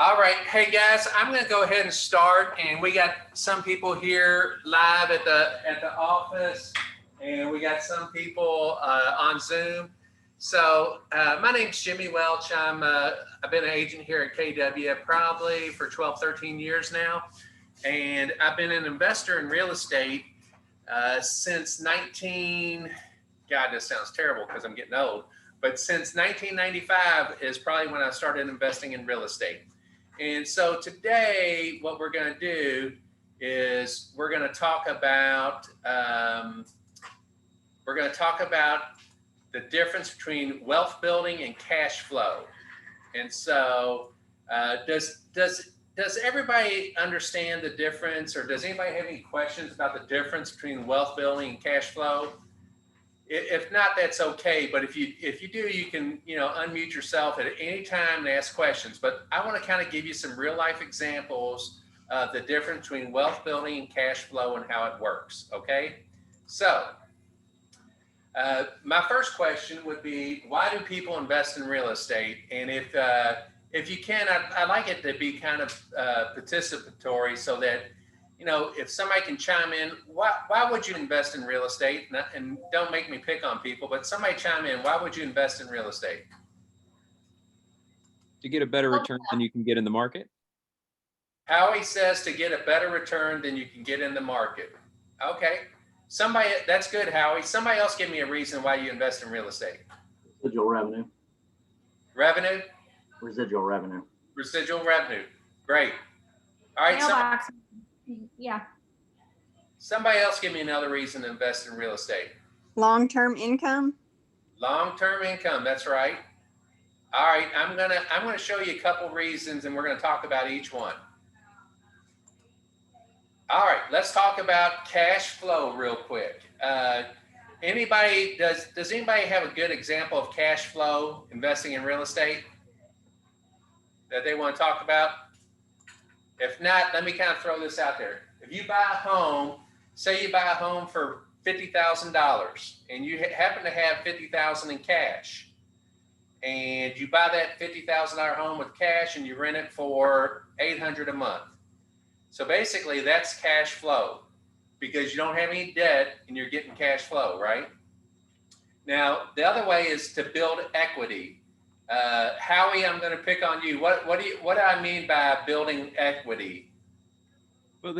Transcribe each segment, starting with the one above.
All right, hey guys, I'm going to go ahead and start, and we got some people here live at the office, and we got some people on Zoom. So my name's Jimmy Welch. I've been an agent here at KW probably for 12, 13 years now, and I've been an investor in real estate since God, this sounds terrible because I'm getting old, but since 1995 is probably when I started investing in real estate. And so today, what we're going to do is we're going to talk about the difference between wealth building and cash flow. And so, does everybody understand the difference, or does anybody have any questions about the difference between wealth building and cash flow? If not, that's okay. But if you do, you can unmute yourself at any time and ask questions. But I want to kind of give you some real life examples of the difference between wealth building and cash flow and how it works. Okay, so my first question would be, why do people invest in real estate? And if you can, I'd like it to be kind of participatory, so that if somebody can chime in, why would you invest in real estate? And don't make me pick on people, but somebody chime in. Why would you invest in real estate? To get a better return than you can get in the market. Howie says to get a better return than you can get in the market. Okay. That's good, Howie. Somebody else give me a reason why you invest in real estate. Residual revenue. Revenue? Residual revenue. Residual revenue. Great. All right. Yeah. Somebody else give me another reason to invest in real estate. Long-term income. Long-term income. That's right. All right. I'm gonna show you a couple reasons, and we're gonna talk about each one. All right. Let's talk about cash flow real quick. Does anybody have a good example of cash flow investing in real estate that they want to talk about? If not, let me kind of throw this out there. If you buy a home, say you buy a home for $50,000, and you happen to have $50,000 in cash, and you buy that $50,000 home with cash, and you rent it for $800 a month. So basically, that's cash flow, because you don't have any debt and you're getting cash flow, right? Now, the other way is to build equity. Howie, I'm going to pick on you. What do I mean by building equity? Well,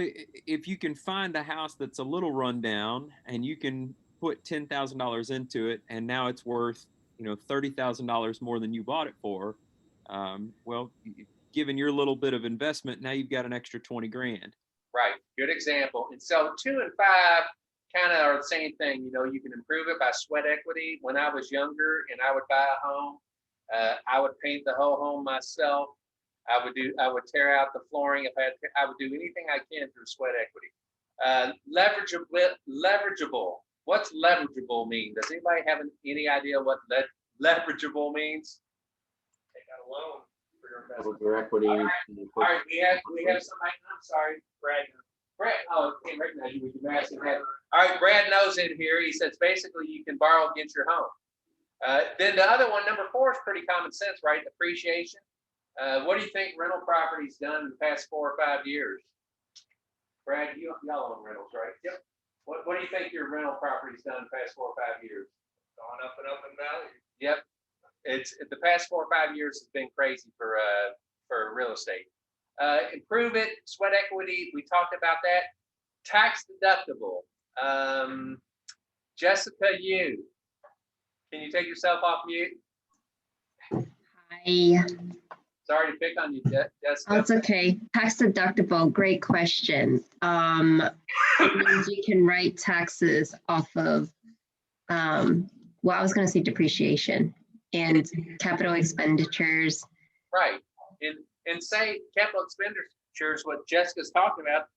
if you can find a house that's a little rundown and you can put $10,000 into it, and now it's worth $30,000 more than you bought it for, well, given your little bit of investment, now you've got an extra 20 grand. Right. Good example. And so 2 and 5 kind of are the same thing. You can improve it by sweat equity. When I was younger and I would buy a home, I would paint the whole home myself. I would tear out the flooring. I would do anything I can through sweat equity. Leverageable. What's leverageable mean? Does anybody have any idea what leverageable means? Take out a loan for your investment. Your equity. All right. We have somebody. I'm sorry, Brad. Oh, I can't recognize you with your mask. All right, Brad knows it here. He says basically you can borrow against your home. Then the other one, number 4, is pretty common sense, right? Appreciation. What do you think rental property's done in the past 4 or 5 years? Brad, y'all own rentals, right? Yep. What do you think your rental property's done in the past 4 or 5 years? Gone up and up in value. Yep. It's the past 4 or 5 years has been crazy for real estate. Improve it, sweat equity. We talked about that. Tax deductible. Jessica, can you take yourself off mute? Hi. Sorry to pick on you, Jessica. Oh, it's okay. Tax deductible, great question. It means you can write taxes off of, well, I was going to say depreciation and capital expenditures. Right. And say capital expenditures, what Jessica's talking about,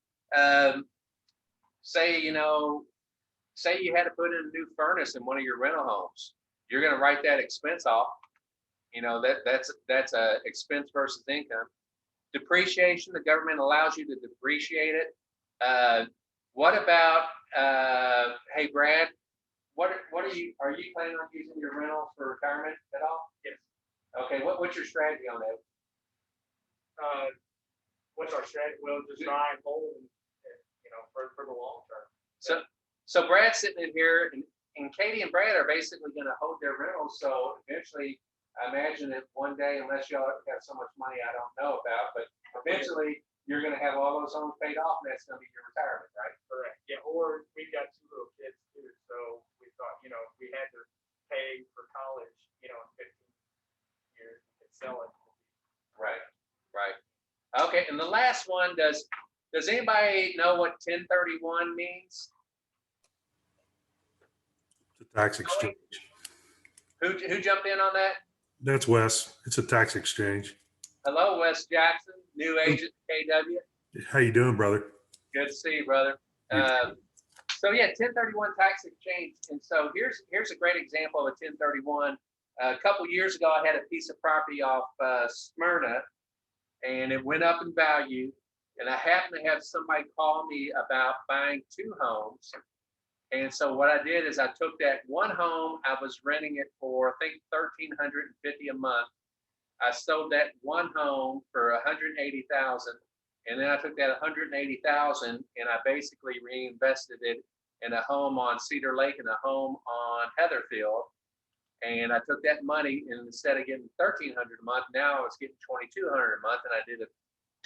say you had to put in a new furnace in one of your rental homes. You're going to write that expense off. That's a expense versus income. Depreciation, the government allows you to depreciate it. What about, hey Brad, are you planning on using your rentals for retirement at all? Yes. Okay, what's your strategy on that? what's our strategy? We'll just try and hold, for the long term. So Brad's sitting in here, and Katie and Brad are basically going to hold their rentals. So eventually, I imagine that one day, unless y'all have so much money I don't know about, but eventually you're going to have all those homes paid off, and that's going to be your retirement, right? Correct. Yeah, or we've got 2 little kids too, so we thought, if we had to pay for college, in 15 years, we could sell it. Right. Okay, and the last one, does anybody know what 1031 means? It's a tax exchange. Who jumped in on that? That's Wes. It's a tax exchange. Hello, Wes Jackson, new agent KW. How you doing, brother? Good to see you, brother. So yeah, 1031 tax exchange. And so here's a great example of a 1031. A couple years ago, I had a piece of property off Smyrna, and it went up in value. And I happened to have somebody call me about buying 2 homes. And so what I did is I took that one home, I was renting it for, I think, $1,350 a month. I sold that one home for $180,000. And then I took that $180,000 and I basically reinvested it in a home on Cedar Lake and a home on Heatherfield. And I took that money, and instead of getting $1,300 a month, now I was getting $2,200 a month. And I did a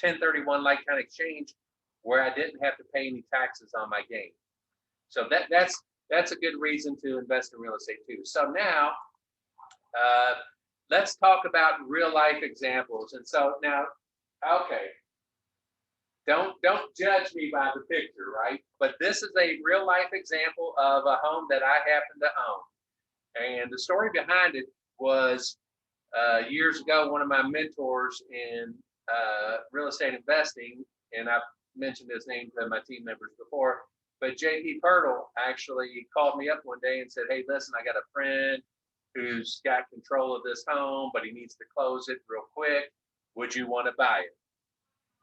1031 like kind of exchange where I didn't have to pay any taxes on my gain. So that's a good reason to invest in real estate too. So now let's talk about real life examples. And so now, okay, don't judge me by the picture, right? But this is a real life example of a home that I happen to own. And the story behind it was years ago, one of my mentors in real estate investing, and I've mentioned his name to my team members before, but JP Pirtle actually called me up one day and said, hey, listen, I got a friend who's got control of this home, but he needs to close it real quick. Would you want to buy it?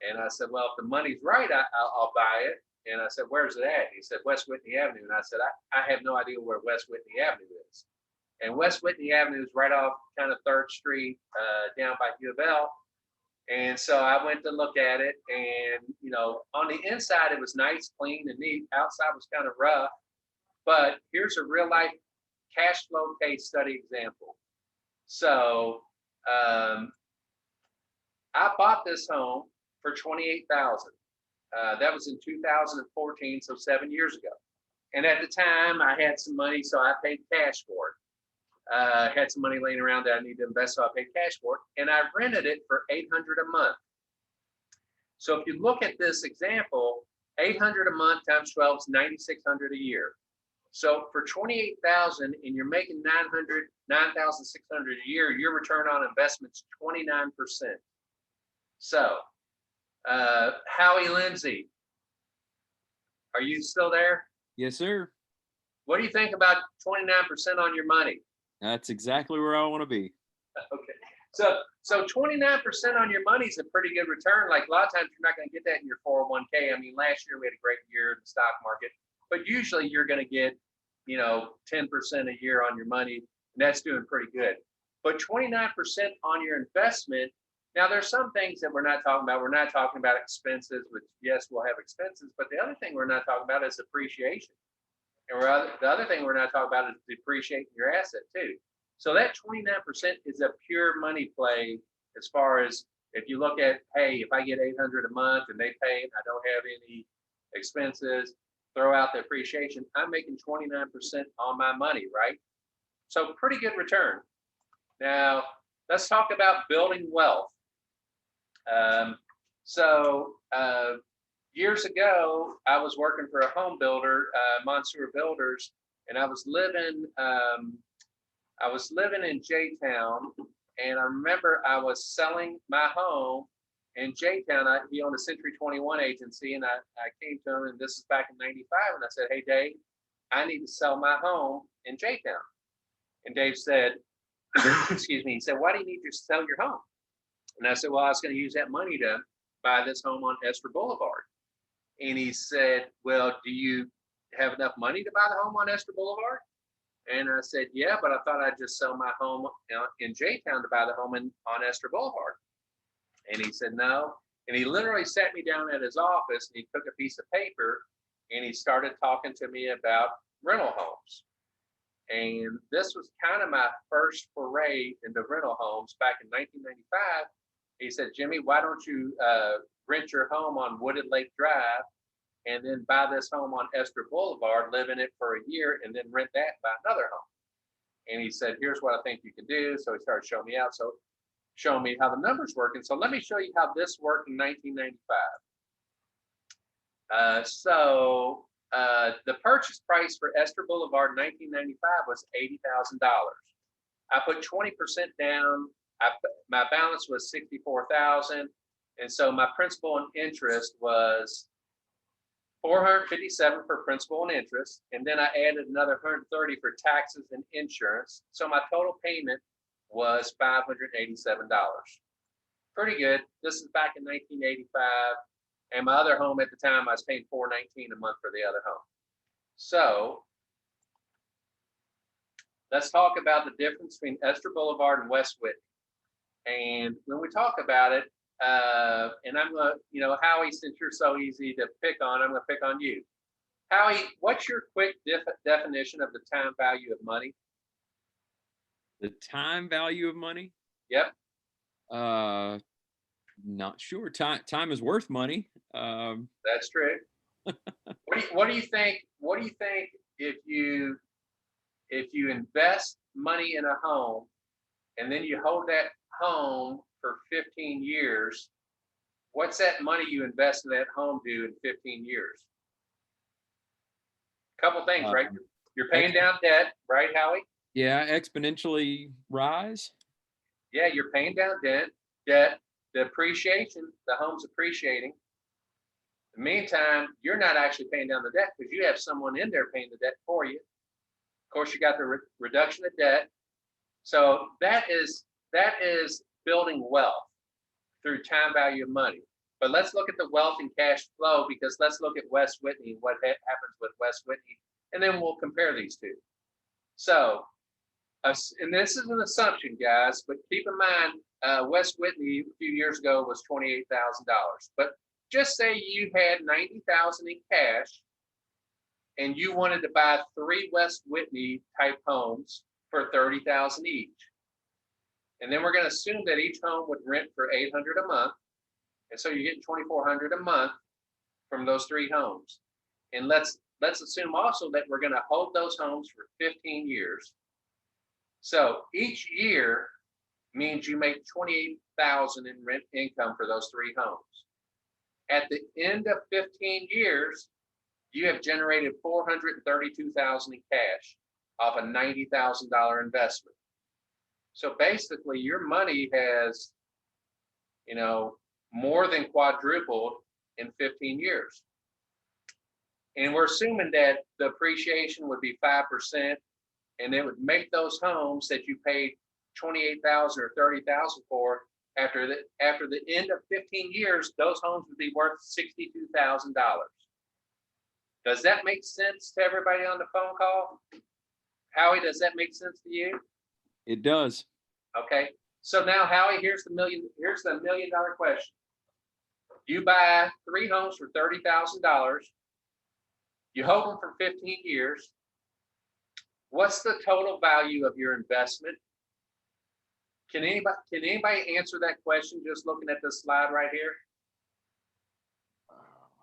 And I said, well, if the money's right, I'll buy it. And I said, where's it at? He said, West Whitney Avenue. And I said, I have no idea where West Whitney Avenue is. And West Whitney Avenue is right off kind of 3rd Street down by U of L. And so I went to look at it, and, on the inside, it was nice, clean, and neat. Outside was kind of rough. But here's a real life cash flow case study example. So I bought this home for $28,000. That was in 2014, so 7 years ago. And at the time, I had some money, so I paid cash for it. Had some money laying around that I need to invest, so I paid cash for it. And I rented it for $800 a month. So if you look at this example, $800 a month times 12 is $9,600 a year. So for $28,000 and you're making $9,600 a year, your return on investment's 29%. So Howie Lindsay, are you still there? Yes, sir. What do you think about 29% on your money? That's exactly where I want to be. Okay. So 29% on your money is a pretty good return. Like a lot of times you're not going to get that in your 401k. I mean, last year we had a great year in the stock market, but usually you're going to get, 10% a year on your money, and that's doing pretty good. But 29% on your investment. Now there's some things that we're not talking about. We're not talking about expenses, which yes, we'll have expenses, but the other thing we're not talking about is appreciation. And the other thing we're not talking about is depreciating your asset too. So that 29% is a pure money play as far as if you look at, hey, if I get $800 a month and they pay and I don't have any expenses, throw out the appreciation, I'm making 29% on my money, right? So pretty good return. Now, let's talk about building wealth. Years ago, I was working for a home builder, Monsoor Builders, and I was living in J-Town, and I remember I was selling my home in J-Town. He owned a Century 21 agency, and I came to him, and this is back in '95, and I said, hey, Dave, I need to sell my home in J-Town. And Dave said, excuse me, he said, why do you need to sell your home? And I said, well, I was going to use that money to buy this home on Esther Boulevard. And he said, well, do you have enough money to buy the home on Esther Boulevard? And I said, yeah, but I thought I'd just sell my home in J-Town to buy the home on Esther Boulevard. And he said, no. And he literally sat me down at his office and he took a piece of paper and he started talking to me about rental homes. And this was kind of my first foray into rental homes back in 1995. He said, Jimmy, why don't you rent your home on Wooded Lake Drive and then buy this home on Esther Boulevard, live in it for a year, and then rent that and buy another home. And he said, here's what I think you can do. So he started showing me out. So showing me how the numbers work. And so let me show you how this worked in 1995. The purchase price for Esther Boulevard in 1995 was $80,000. I put 20% down. My balance was $64,000. And so my principal and interest was $457 for principal and interest. And then I added another $130 for taxes and insurance. So my total payment was $587. Pretty good. This is back in 1985. And my other home at the time, I was paying $419 a month for the other home. So let's talk about the difference between Esther Boulevard and West Whitney. And when we talk about it, and I'm going to, Howie, since you're so easy to pick on, I'm going to pick on you. Howie, what's your quick definition of the time value of money? The time value of money? Yep. Not sure. Time is worth money. That's true. What do you think? What do you think if you invest money in a home and then you hold that home for 15 years? What's that money you invest in that home do in 15 years? Couple things, right? You're paying down debt, right, Howie? Yeah, exponentially rise. Yeah, you're paying down debt. The appreciation, the home's appreciating. In the meantime, you're not actually paying down the debt because you have someone in there paying the debt for you. Of course, you got the reduction of debt. So that is building wealth through time value of money. But let's look at the wealth and cash flow, because let's look at West Whitney and what happens with West Whitney, and then we'll compare these two. So, and this is an assumption, guys, but keep in mind, West Whitney a few years ago was $28,000. But just say you had $90,000 in cash and you wanted to buy 3 West Whitney type homes for $30,000 each. And then we're going to assume that each home would rent for $800 a month. And so you're getting $2,400 a month from those 3 homes. And let's assume also that we're going to hold those homes for 15 years. So each year means you make $28,000 in rent income for those 3 homes. At the end of 15 years, you have generated $432,000 in cash off a $90,000 investment. So basically, your money has, more than quadrupled in 15 years. And we're assuming that the appreciation would be 5%, and it would make those homes that you paid $28,000 or $30,000 for after the end of 15 years, those homes would be worth $62,000. Does that make sense to everybody on the phone call? Howie, does that make sense to you? It does. Okay. So now, Howie, here's the $1 million question. You buy 3 homes for $30,000. You hold them for 15 years. What's the total value of your investment? Can anybody answer that question just looking at this slide right here?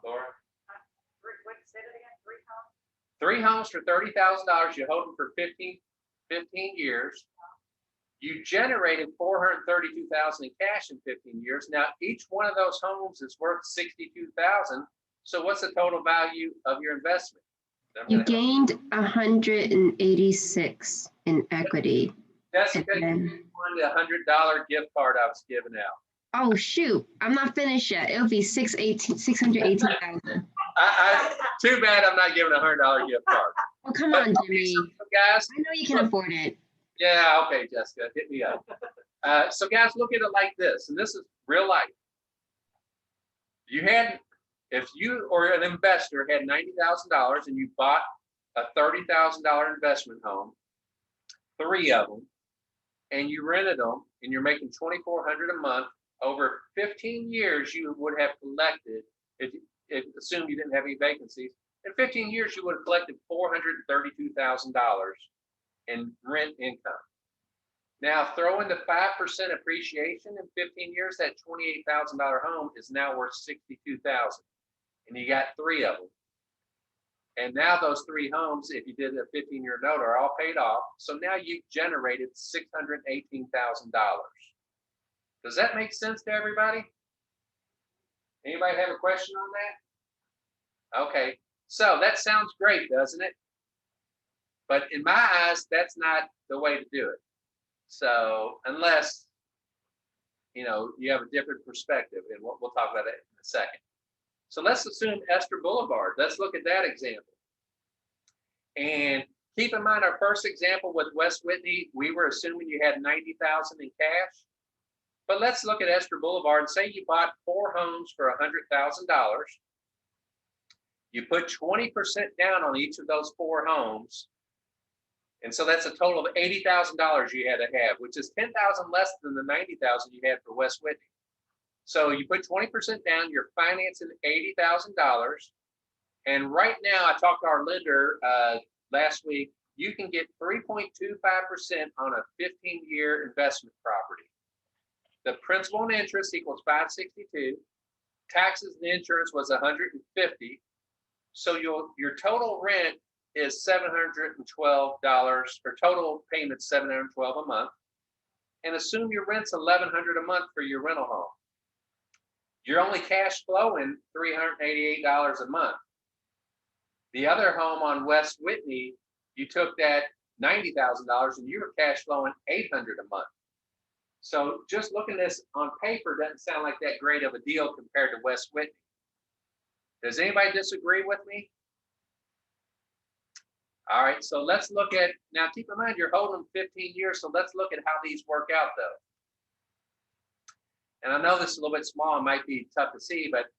Laura? 3 homes for $30,000. You hold them for 15 years. You generated $432,000 in cash in 15 years. Now, each one of those homes is worth $62,000. So what's the total value of your investment? You gained 186 in equity. That's because you won the $100 gift card I was giving out. Oh shoot, I'm not finished yet. It'll be 618,000. Too bad I'm not giving a $100 gift card. Oh, come on, Jimmy. So guys, I know you can afford it. yeah, okay, Jessica, hit me up. So guys, look at it like this, and this is real life. If you or an investor had $90,000 and you bought a $30,000 investment home, 3 of them, and you rented them, and you're making $2,400 a month over 15 years, you would have collected, if assume you didn't have any vacancies, in 15 years, you would have collected $432,000 in rent income. Now, throw in the 5% appreciation in 15 years, that $28,000 home is now worth $62,000. And you got 3 of them. And now those 3 homes, if you did a 15-year note, are all paid off. So now you've generated $618,000. Does that make sense to everybody? Anybody have a question on that? Okay, so that sounds great, doesn't it? But in my eyes, that's not the way to do it. So unless, you have a different perspective, and we'll talk about that in a second. So let's assume Esther Boulevard. Let's look at that example. And keep in mind our first example with West Whitney, we were assuming you had $90,000 in cash. But let's look at Esther Boulevard and say you bought 4 homes for $100,000. You put 20% down on each of those 4 homes. And so that's a total of $80,000 you had to have, which is $10,000 less than the $90,000 you had for West Whitney. So you put 20% down, you're financing $80,000. And right now, I talked to our lender last week, you can get 3.25% on a 15-year investment property. The principal and interest equals $562. Taxes and insurance was $150. So your total rent is $712, or total payment's $712 a month. And assume your rent's $1,100 a month for your rental home. You're only cash flowing $388 a month. The other home on West Whitney, you took that $90,000 and you were cash flowing $800 a month. So just looking at this on paper doesn't sound like that great of a deal compared to West Whitney. Does anybody disagree with me? All right, so let's look at, now keep in mind you're holding them 15 years, so let's look at how these work out though. And I know this is a little bit small, it might be tough to see, but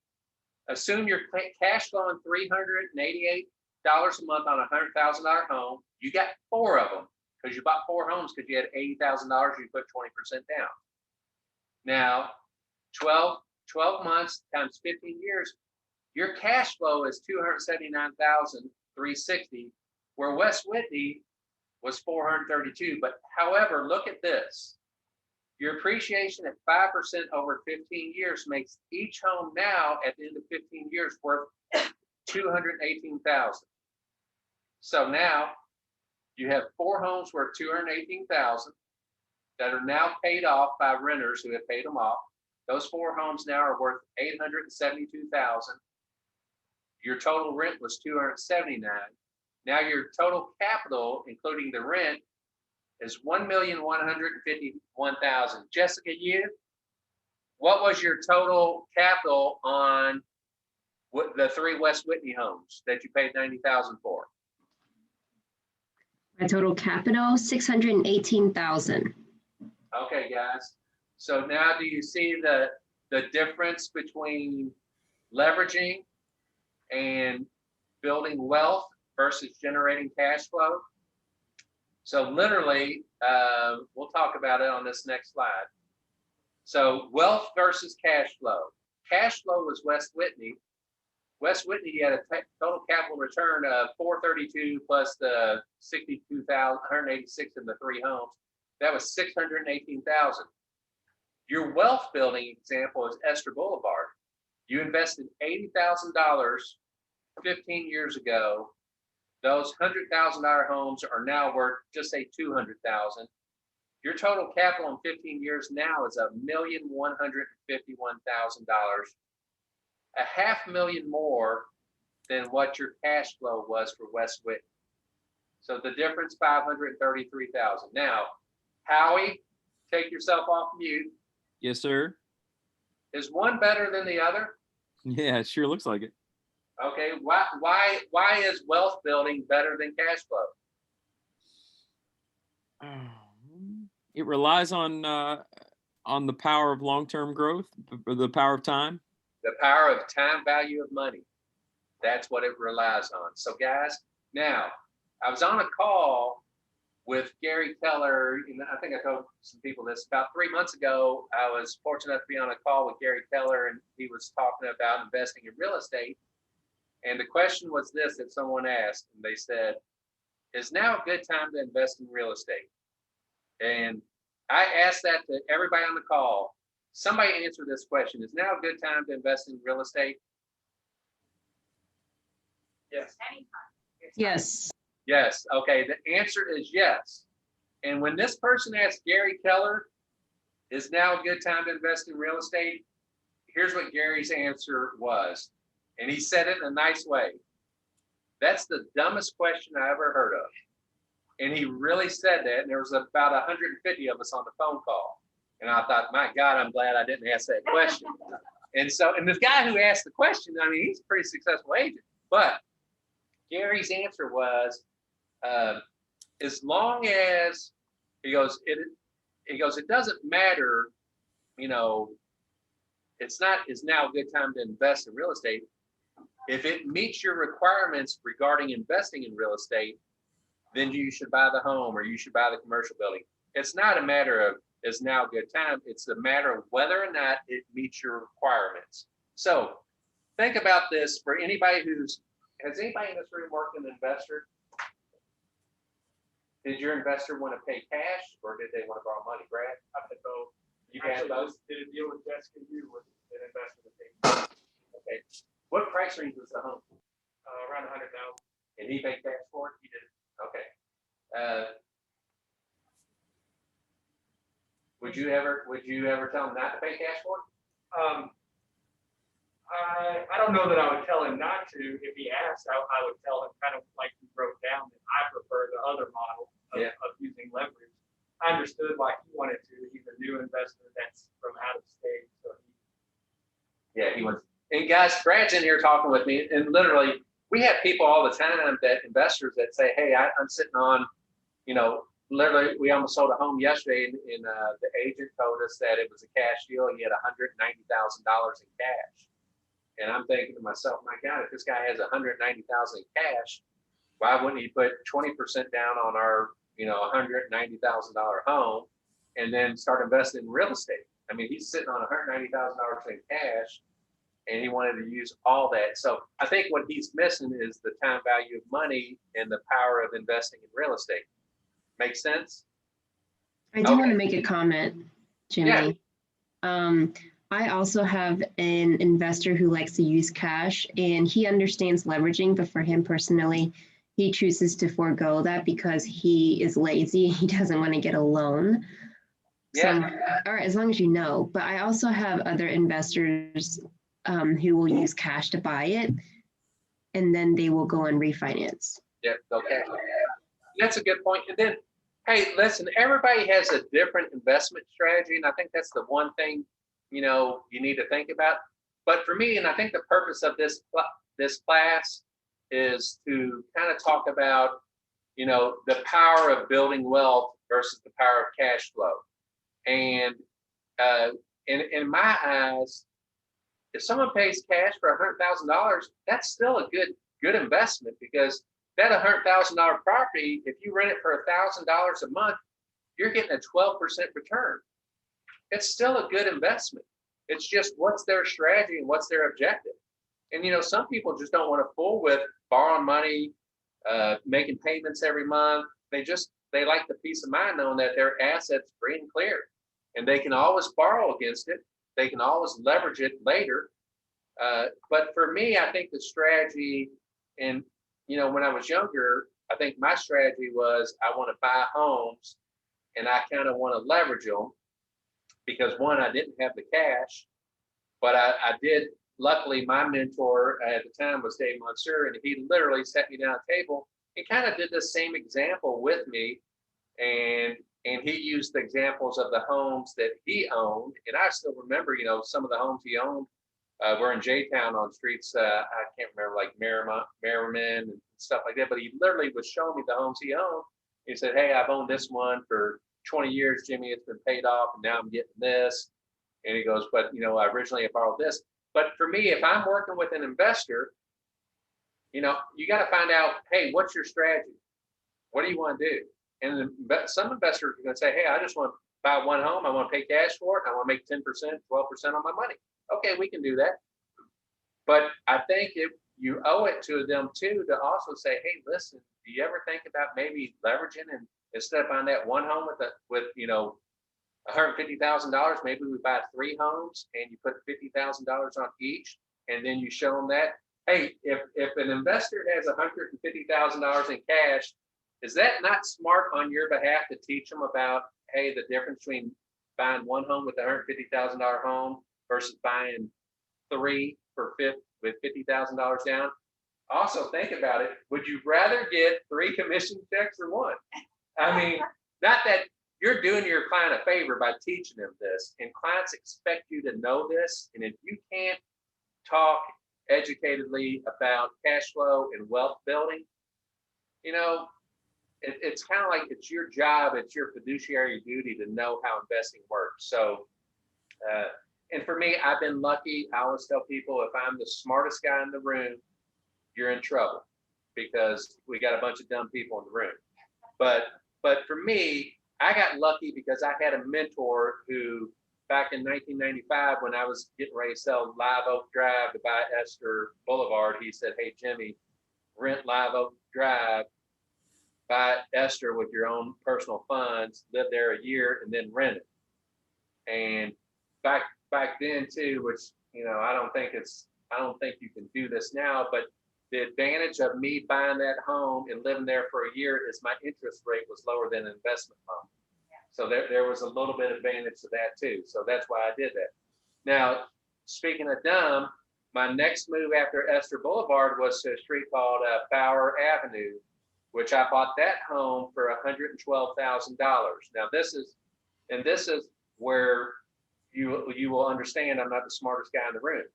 assume you're cash flowing $388 a month on a $100,000 home. You got 4 of them because you bought 4 homes because you had $80,000, you put 20% down. Now, 12 months times 15 years, your cash flow is $279,360, where West Whitney was $432. But however, look at this. Your appreciation at 5% over 15 years makes each home now at the end of 15 years worth $218,000. So now you have 4 homes worth $218,000 that are now paid off by renters who have paid them off. Those 4 homes now are worth $872,000. Your total rent was $279,000. Now your total capital, including the rent, is $1,151,000. Jessica, what was your total capital on the 3 West Whitney homes that you paid $90,000 for? My total capital, $618,000. Okay, guys. So now do you see the difference between leveraging and building wealth versus generating cash flow? So literally, we'll talk about it on this next slide. So wealth versus cash flow. Cash flow was West Whitney. West Whitney, you had a total capital return of $432 plus the $62,186 in the 3 homes. That was $618,000. Your wealth building example is Esther Boulevard. You invested $80,000 15 years ago. Those $100,000 homes are now worth, just say $200,000. Your total capital in 15 years now is $1,151,000, $500,000 more than what your cash flow was for West Whitney. So the difference, $533,000. Now, Howie, take yourself off mute. Yes, sir. Is one better than the other? Yeah, it sure looks like it. Okay, why is wealth building better than cash flow? It relies on the power of long-term growth, the power of time. The power of time value of money. That's what it relies on. So guys, now I was on a call with Gary Keller, you know, I think I told some people this about 3 months ago. I was fortunate enough to be on a call with Gary Keller, and he was talking about investing in real estate. And the question was this that someone asked, and they said, "Is now a good time to invest in real estate?" And I asked that to everybody on the call. Somebody answer this question: is now a good time to invest in real estate? Yes. Yes. Yes. Okay. The answer is yes. And when this person asked Gary Keller, is now a good time to invest in real estate? Here's what Gary's answer was. And he said it in a nice way. That's the dumbest question I ever heard of. And he really said that. And there was about 150 of us on the phone call. And I thought, my God, I'm glad I didn't ask that question. And this guy who asked the question, I mean, he's a pretty successful agent. But Gary's answer was, as long as he goes, it doesn't matter, you know, is now a good time to invest in real estate. If it meets your requirements regarding investing in real estate, then you should buy the home or you should buy the commercial building. It's not a matter of is now a good time. It's a matter of whether or not it meets your requirements. So think about this for anybody has anybody in this room worked an investor? Did your investor want to pay cash or did they want to borrow money, Brad? I had both. You had Actually, both? just did a deal with Jessica Yu with an investment thing, Okay. What price range was the home? around 100,000. And he paid cash for it? He did. Okay. Would you ever tell him not to pay cash for it? I don't know that I would tell him not to. If he asked, I would tell him kind of like you broke down that I prefer the other model of using leverage. I understood why he wanted to. He's a new investor that's from out of state. So Yeah, he was. And guys, Brad's in here talking with me, and literally, we have people all the time investors that say, "Hey, I'm sitting on, you know, literally, we almost sold a home yesterday, and the agent told us that it was a cash deal, and he had $190,000 in cash." And I'm thinking to myself, my God, if this guy has $190,000 in cash, why wouldn't he put 20% down on our, you know, $190,000 home, and then start investing in real estate? I mean, he's sitting on $190,000 in cash, and he wanted to use all that. So I think what he's missing is the time value of money and the power of investing in real estate. Make sense? I do want Okay. to make a comment, Jimmy. I also have an investor who likes to use cash and he understands leveraging, but for him personally, he chooses to forego that because he is lazy. He doesn't want to get a loan. Yeah. So, or as long as you know, but I also have other investors who will use cash to buy it and then they will go and refinance. Yeah, okay. That's a good point. And then, hey, listen, everybody has a different investment strategy, and I think that's the one thing, you know, you need to think about. But for me, and I think the purpose of this class is to kind of talk about, you know, the power of building wealth versus the power of cash flow. And in my eyes, if someone pays cash for $100,000, that's still a good investment, because that $100,000 property, if you rent it for $1,000 a month, you're getting a 12% return. It's still a good investment. It's just what's their strategy and what's their objective. And you know, some people just don't want to fool with borrowing money, making payments every month. They like the peace of mind knowing that their assets free and clear, and they can always borrow against it. They can always leverage it later. But for me, I think the strategy, and you know, when I was younger, I think my strategy was I want to buy homes and I kind of want to leverage them because one, I didn't have the cash, but I did. Luckily, my mentor at the time was Dave Monsieur, and he literally sat me down at a table and kind of did the same example with me. And he used the examples of the homes that he owned. And I still remember, you know, some of the homes he owned were in J-Town on streets, I can't remember, like Merriman and stuff like that. But he literally was showing me the homes he owned. He said, "Hey, I've owned this one for 20 years, Jimmy. It's been paid off, and now I'm getting this." And he goes, "But, you know, I originally borrowed this." But for me, if I'm working with an investor, you know, you got to find out, hey, what's your strategy? What do you want to do? But some investors are going to say, hey, I just want to buy one home. I want to pay cash for it. I want to make 10%, 12% on my money. Okay, we can do that. But I think you owe it to them too to also say, hey, listen, do you ever think about maybe leveraging, and instead of buying that one home with $150,000, maybe we buy 3 homes and you put $50,000 on each, and then you show them that, hey, if an investor has $150,000 in cash, is that not smart on your behalf to teach them about, hey, the difference between buying one home with a $150,000 home versus buying 3 with $50,000 down? Also think about it. Would you rather get 3 commission checks or 1? I mean, not that you're doing your client a favor by teaching them this, and clients expect you to know this. And if you can't talk educatedly about cash flow and wealth building, it's kind of like it's your job, it's your fiduciary duty to know how investing works. So, and for me, I've been lucky. I always tell people, if I'm the smartest guy in the room, you're in trouble, because we got a bunch of dumb people in the room. But for me, I got lucky because I had a mentor who, back in 1995, when I was getting ready to sell Live Oak Drive to buy Esther Boulevard, he said, hey, Jimmy, rent Live Oak Drive, buy Esther with your own personal funds, live there a year, and then rent it. And back then too, which, I don't think you can do this now, but the advantage of me buying that home and living there for a year is my interest rate was lower than an investment home. So there was a little bit of advantage to that too. So that's why I did that. Now, speaking of dumb, my next move after Esther Boulevard was to a street called Bower Avenue, which I bought that home for $112,000. Now this is where you will understand I'm not the smartest guy in the room.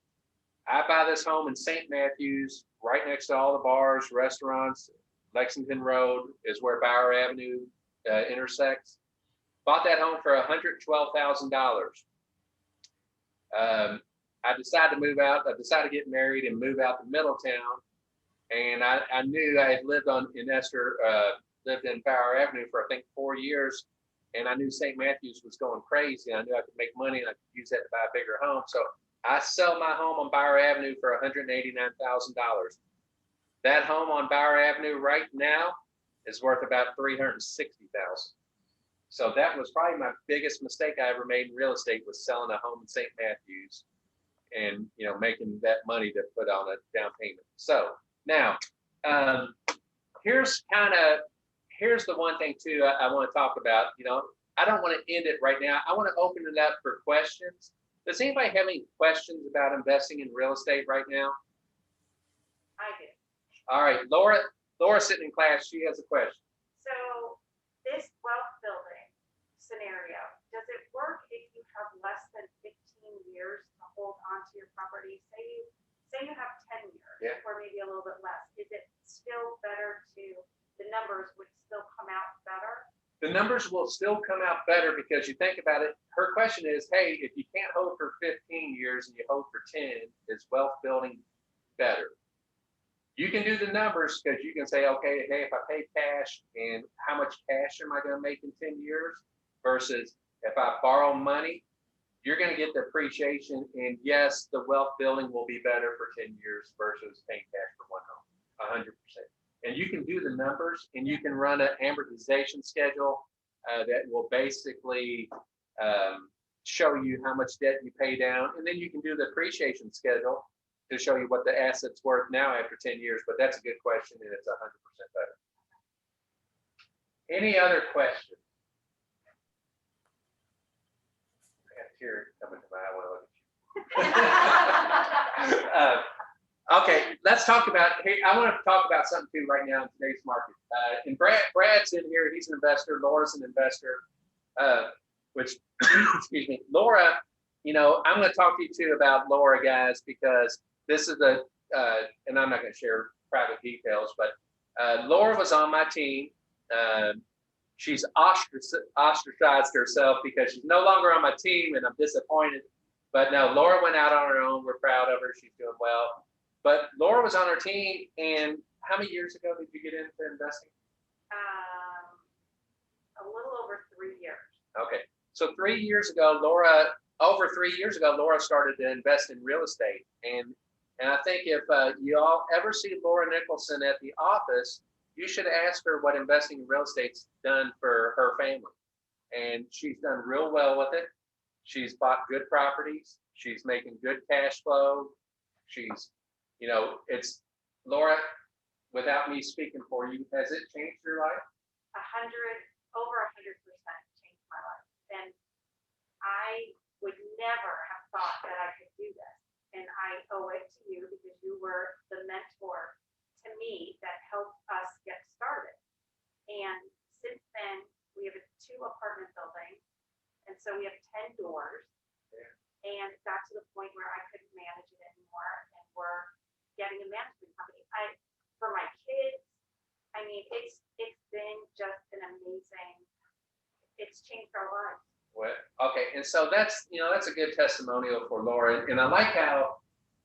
I buy this home in St. Matthews, right next to all the bars, restaurants. Lexington Road is where Bower Avenue intersects. Bought that home for $112,000. I decided to move out. I decided to get married and move out to Middletown. And I knew I had lived in Bower Avenue for, I think, 4 years. And I knew St. Matthews was going crazy. I knew I could make money and I could use that to buy a bigger home. So I sell my home on Bower Avenue for $189,000. That home on Bower Avenue right now is worth about $360,000. So that was probably my biggest mistake I ever made in real estate, was selling a home in St. Matthews and making that money to put on a down payment. So now here's the one thing too I want to talk about. I don't want to end it right now. I want to open it up for questions. Does anybody have any questions about investing in real estate right now? I do. All right, Laura's sitting in class. She has a question. So this wealth building scenario, does it work if you have less than 15 years to hold onto your property? Say you have 10 years, or maybe a little bit less. Is it still better the numbers would still come out better? The numbers will still come out better, because you think about it. Her question is, hey, if you can't hold for 15 years and you hold for 10, is wealth building better? You can do the numbers, because you can say, okay, hey, if I pay cash, and how much cash am I going to make in 10 years versus if I borrow money, you're going to get the appreciation. And yes, the wealth building will be better for 10 years versus paying cash for one home, 100%. And you can do the numbers, and you can run an amortization schedule that will basically show you how much debt you pay down. And then you can do the appreciation schedule to show you what the asset's worth now after 10 years. But that's a good question, and it's 100% better. Any other questions? I got a tear coming to my eye when I look at you. Okay, let's talk about, hey, I want to talk about something too right now in today's market. And Brad's in here, he's an investor, Laura's an investor, which, excuse me, Laura, I'm going to talk to you too about Laura, guys, because this is and I'm not going to share private details, but Laura was on my team. She's ostracized herself because she's no longer on my team, and I'm disappointed. But no, Laura went out on her own. We're proud of her. She's doing well. But Laura was on our team, and how many years ago did you get into investing? a little over 3 years. Okay, so 3 years ago, over 3 years ago, Laura started to invest in real estate. And I think if you all ever see Laura Nicholson at the office, you should ask her what investing in real estate's done for her family. And she's done real well with it. She's bought good properties. She's making good cash flow. She's, it's, Laura, without me speaking for you, has it changed your life? Over 100% changed my life. And I would never have thought that I could do this. And I owe it to you because you were the mentor to me that helped us get started. And since then, we have 2 apartment buildings. And so we have 10 doors. Yeah. And it got to the point where I couldn't manage it anymore. And we're getting a management company. For my kids, I mean, it's been just an amazing, it's changed our lives. Well, okay, and so that's a good testimonial for Laura. And I like how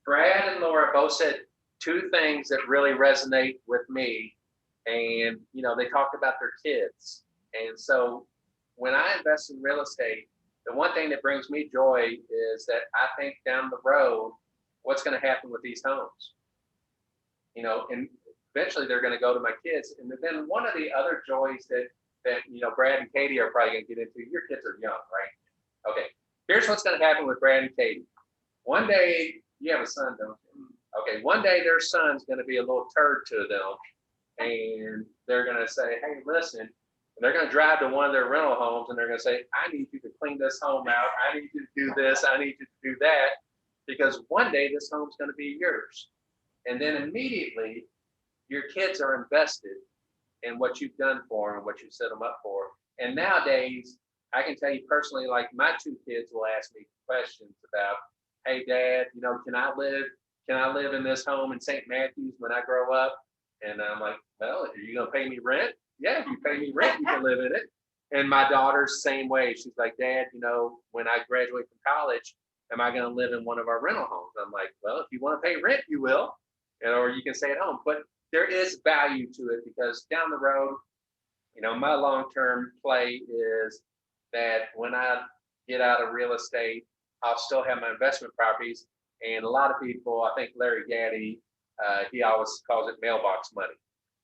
Brad and Laura both said 2 things that really resonate with me. And they talked about their kids. And so when I invest in real estate, the one thing that brings me joy is that I think down the road, what's going to happen with these homes? And eventually they're going to go to my kids. And then one of the other joys that Brad and Katie are probably going to get into, your kids are young, right? Okay, here's what's going to happen with Brad and Katie. One day, you have a son, don't you? Okay, one day their son's going to be a little turd to them. And they're going to say, hey, listen, and they're going to drive to one of their rental homes and they're going to say, I need you to clean this home out. I need you to do this. I need you to do that. Because one day this home's going to be yours. And then immediately your kids are invested in what you've done for them, what you set them up for. And nowadays, I can tell you personally, like my 2 kids will ask me questions about, hey, Dad, can I live in this home in St. Matthews when I grow up? And I'm like, well, are you going to pay me rent? Yeah, if you pay me rent, you can live in it. And my daughter's same way. She's like, Dad, when I graduate from college, am I going to live in one of our rental homes? I'm like, well, if you want to pay rent, you will, or you can stay at home. But there is value to it because down the road, my long-term play is that when I get out of real estate, I'll still have my investment properties. And a lot of people, I think Larry Gaddy, he always calls it mailbox money.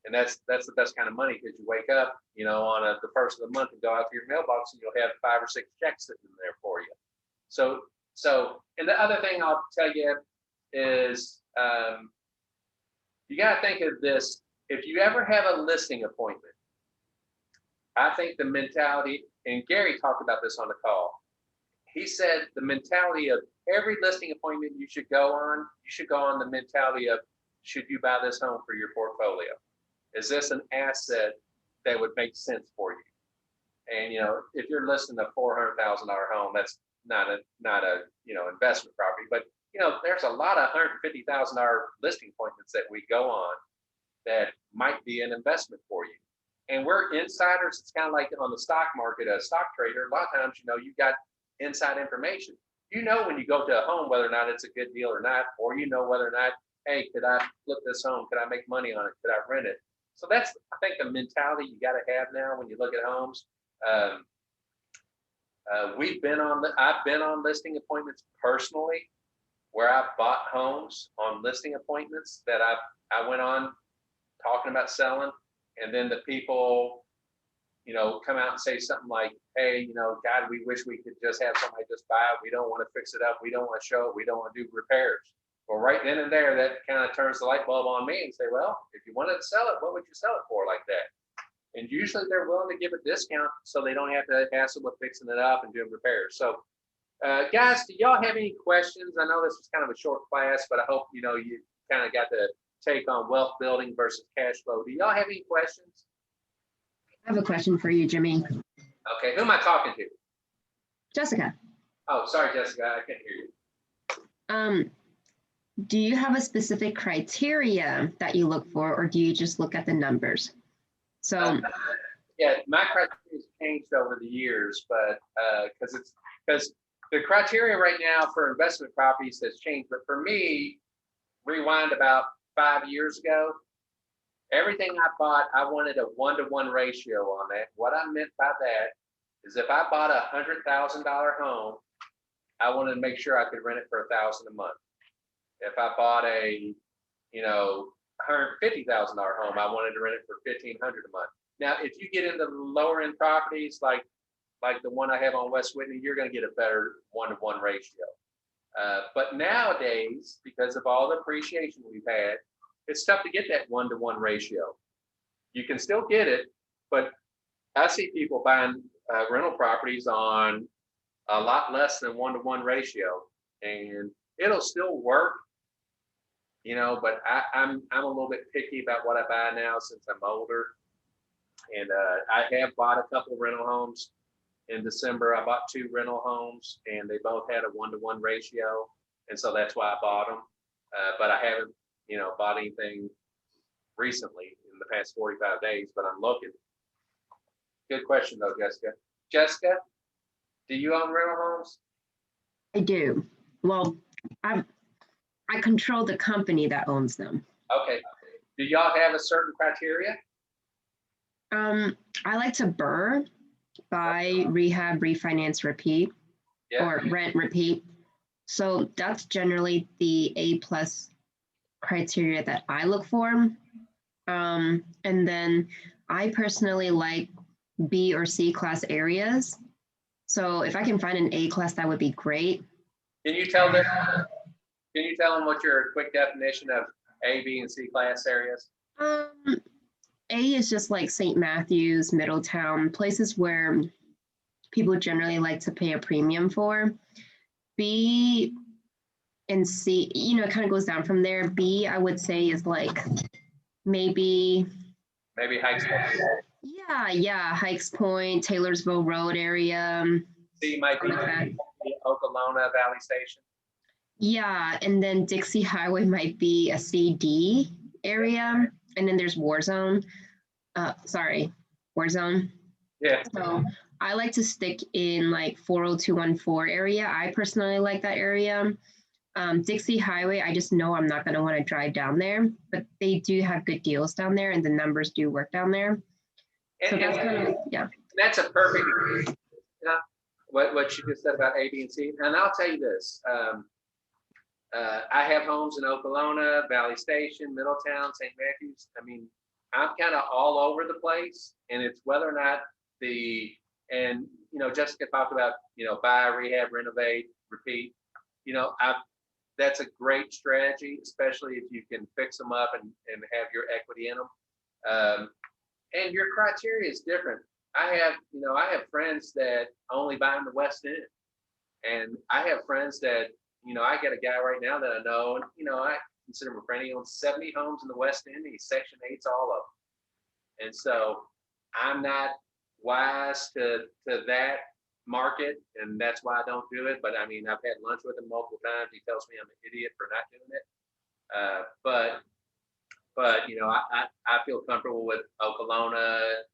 And that's the best kind of money because you wake up, on the first of the month and go out to your mailbox and you'll have 5 or 6 checks sitting there for you. So, and the other thing I'll tell you is, you got to think of this. If you ever have a listing appointment, I think the mentality, and Gary talked about this on the call. He said the mentality of every listing appointment you should go on the mentality of, should you buy this home for your portfolio? Is this an asset that would make sense for you? And if you're listing a $400,000 home, that's not a investment property, but there's a lot of $150,000 listing appointments that we go on that might be an investment for you. And we're insiders. It's kind of like on the stock market, a stock trader. A lot of times, you got inside information. When you go to a home, whether or not it's a good deal or not, or whether or not, hey, could I flip this home? Could I make money on it? Could I rent it? So that's, I think, the mentality you got to have now when you look at homes. I've been on listing appointments personally, where I bought homes on listing appointments that I went on talking about selling, and then the people, come out and say something like, hey, God, we wish we could just have somebody just buy it. We don't want to fix it up. We don't want to show it. We don't want to do repairs. Well, right then and there, that kind of turns the light bulb on me and say, well, if you wanted to sell it, what would you sell it for like that? And usually they're willing to give a discount so they don't have to hassle with fixing it up and doing repairs. So guys, do y'all have any questions? I know this was kind of a short class, but I hope, you kind of got the take on wealth building versus cash flow. Do y'all have any questions? I have a question for you, Jimmy. Okay, who am I talking to? Jessica, Oh, sorry, Jessica, I can't hear you. do you have a specific criteria that you look for, or do you just look at the numbers? So, Yeah, my criteria has changed over the years, but because the criteria right now for investment properties has changed. But for me, rewind about 5 years ago, Everything I bought, I wanted a 1-to-1 ratio on that. What I meant by that is if I bought $100,000 home, I wanted to make sure I could rent it for $1,000 a month. If I bought a, $150,000 home, I wanted to rent it for $1,500 a month. Now, if you get into lower end properties like the one I have on West Whitney, you're going to get a better 1-to-1 ratio. But nowadays, because of all the appreciation we've had, it's tough to get that 1-to-1 ratio. You can still get it, but I see people buying rental properties on a lot less than 1-to-1 ratio, and it'll still work, but I'm a little bit picky about what I buy now since I'm older. And I have bought a couple rental homes. In December, I bought 2 rental homes, and they both had a 1-to-1 ratio, and so that's why I bought them. But I haven't, bought anything recently in the past 45 days, but I'm looking. Good question though, Jessica. Jessica, do you own rental homes? I do. Well, I control the company that owns them. Okay. Do y'all have a certain criteria? I like to BRRRR, buy, rehab, refinance, repeat, Yeah. or rent, repeat. So that's generally the A+ criteria that I look for. And then I personally like B or C class areas. So if I can find an A class, that would be great. Can you tell them what your quick definition of A, B, and C class areas? A is just like St. Matthews, Middletown, places where people generally like to pay a premium for. B and C, it kind of goes down from there. B, I would say, is like maybe Heights Point. Yeah, Hikes Point, Taylorsville Road area. C might be Like that. Okolona Valley Station. Yeah, and then Dixie Highway might be a CD area, and then there's Warzone. Warzone. Yeah. So I like to stick in like 40214 area. I personally like that area. Dixie Highway, I just know I'm not going to want to drive down there, but they do have good deals down there, and the numbers do work down there. So that's kind of, yeah. That's a perfect, what you just said about A, B, and C. And I'll tell you this, I have homes in Okolona, Valley Station, Middletown, St. Matthews. I mean, I'm kind of all over the place, and it's whether or not Jessica talked about, buy, rehab, renovate, repeat. That's a great strategy, especially if you can fix them up and have your equity in them. And your criteria is different. I have friends that only buy in the West End, and I have friends that, I got a guy right now that I know, and I consider him a friend. He owns 70 homes in the West End. He Section 8s all of them, and so I'm not wise to that market, and that's why I don't do it. But I mean, I've had lunch with him multiple times. He tells me I'm an idiot for not doing it. But I feel comfortable with Okolona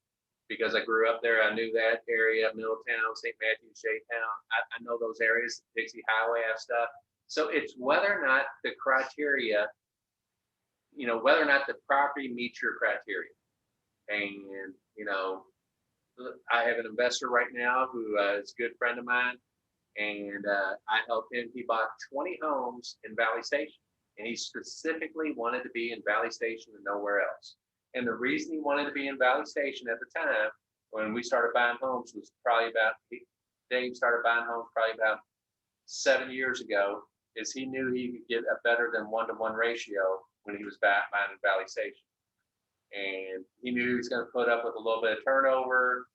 because I grew up there. I knew that area, Middletown, St. Matthews, Shaytown. I know those areas, Dixie Highway, I have stuff. So it's whether or not the criteria, whether or not the property meets your criteria. And, I have an investor right now who is a good friend of mine, and I helped him. He bought 20 homes in Valley Station, and he specifically wanted to be in Valley Station and nowhere else. And the reason he wanted to be in Valley Station at the time when we started buying homes was Dave started buying homes probably about 7 years ago, is he knew he could get a better than 1-to-1 ratio when he was buying in Valley Station. And he knew he was going to put up with a little bit of turnover,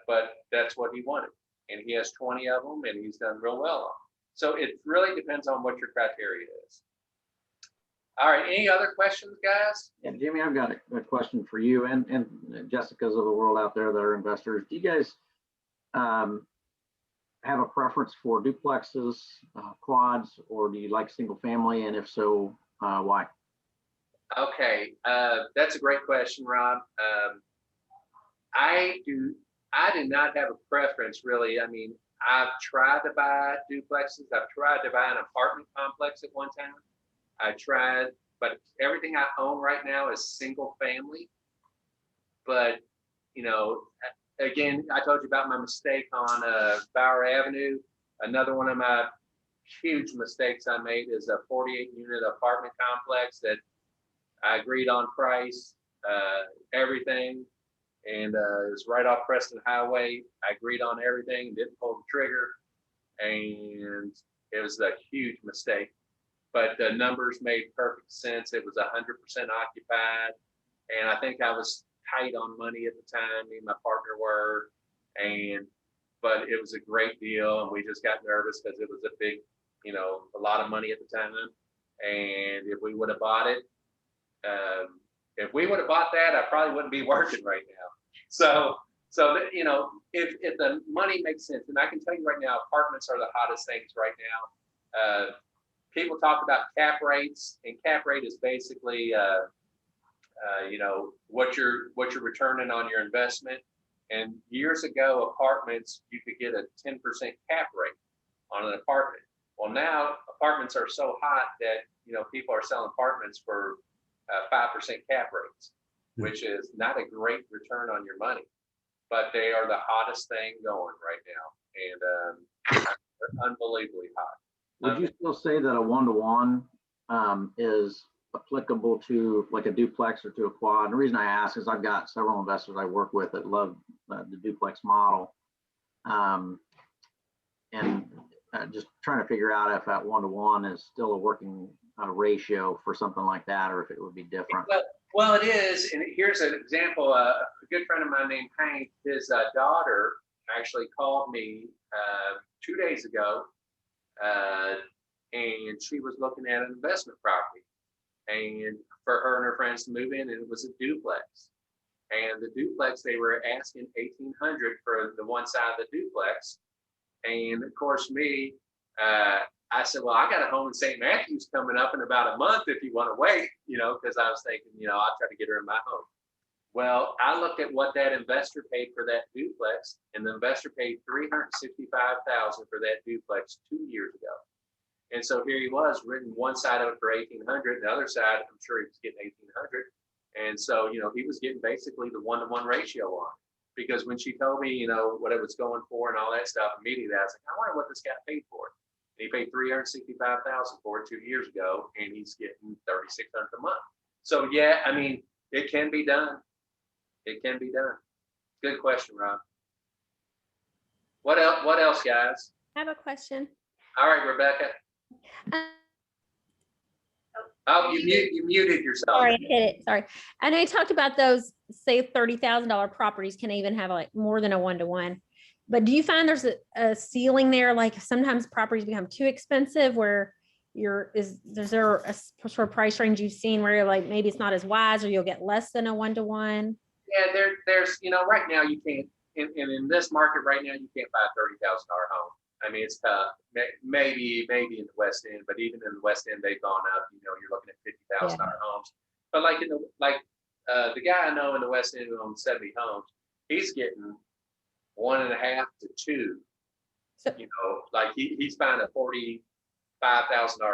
but that's what he wanted. And he has 20 of them, and he's done real well on them. So it really depends on what your criteria is. All right, any other questions, guys? Yeah, Jimmy, I've got a question for you and Jessica's of the world out there that are investors. Do you guys have a preference for duplexes, quads, or do you like single family? And if so, why? Okay, that's a great question, Rob. I do not have a preference, really. I mean, I've tried to buy duplexes. I've tried to buy an apartment complex at one time. I tried but everything I own right now is single family. But, you know, again, I told you about my mistake on Bower Avenue. Another one of my huge mistakes I made is a 48 unit apartment complex that I agreed on price, everything. And it was right off Preston Highway. I agreed on everything, didn't pull the trigger. And it was a huge mistake. But the numbers made perfect sense. It was 100% occupied. And I think I was tight on money at the time, me and my partner were. But it was a great deal. And we just got nervous because it was a big, you know, a lot of money at the time. And if we would have bought it, if we would have bought that, I probably wouldn't be working right now. So that, you know, if the money makes sense, and I can tell you right now, apartments are the hottest things right now. People talk about cap rates, and cap rate is basically, you know, what you're returning on your investment. And years ago, apartments, you could get a 10% cap rate on an apartment. Well, now apartments are so hot that, you know, people are selling apartments for 5% cap rates, which is not a great return on your money, but they are the hottest thing going right now. And they're unbelievably hot. Would you still say that a 1-to-1 is applicable to like a duplex or to a quad? And the reason I ask is I've got several investors I work with that love the duplex model. And just trying to figure out if that 1-to-1 is still a working ratio for something like that, or if it would be different. Well, it is. And here's an example. A good friend of mine named Hank, his daughter actually called me 2 days ago. And she was looking at an investment property, and for her and her friends to move in, and it was a duplex. And the duplex, they were asking $1,800 for the one side of the duplex. And of course, me, I said, well, I got a home in St. Matthews coming up in about a month if you want to wait, you know, because I was thinking, you know, I'll try to get her in my home. Well, I looked at what that investor paid for that duplex, and the investor paid $365,000 for that duplex 2 years ago. And so here he was, renting one side of it for $1,800, the other side, I'm sure he was getting $1,800. And so, you know, he was getting basically the 1-to-1 ratio on it. Because when she told me, you know, what it was going for and all that stuff, immediately I was like, I wonder what this guy paid for it. And he paid $365,000 for it 2 years ago, and he's getting $3,600 a month. So yeah, I mean, it can be done. It can be done. Good question, Rob. What else? What else, guys? I have a question. All right, Rebecca. Oh, you muted yourself. Sorry, I hit it. Sorry. I know you talked about those, say, $30,000 properties can even have like more than a 1-to-1. But do you find there's a ceiling there? Like sometimes properties become too expensive where is there a sort of price range you've seen where you're like, maybe it's not as wise or you'll get less than a 1-to-1? Yeah, there's, you know, right now you can't, in this market right now, you can't buy a $30,000 home. I mean, it's tough. Maybe in the West End, but even in the West End, they've gone up. You know, you're looking at $50,000 homes. But like the guy I know in the West End who owns 70 homes, he's getting 1.5 to 2. So, you know, like he's buying a $45,000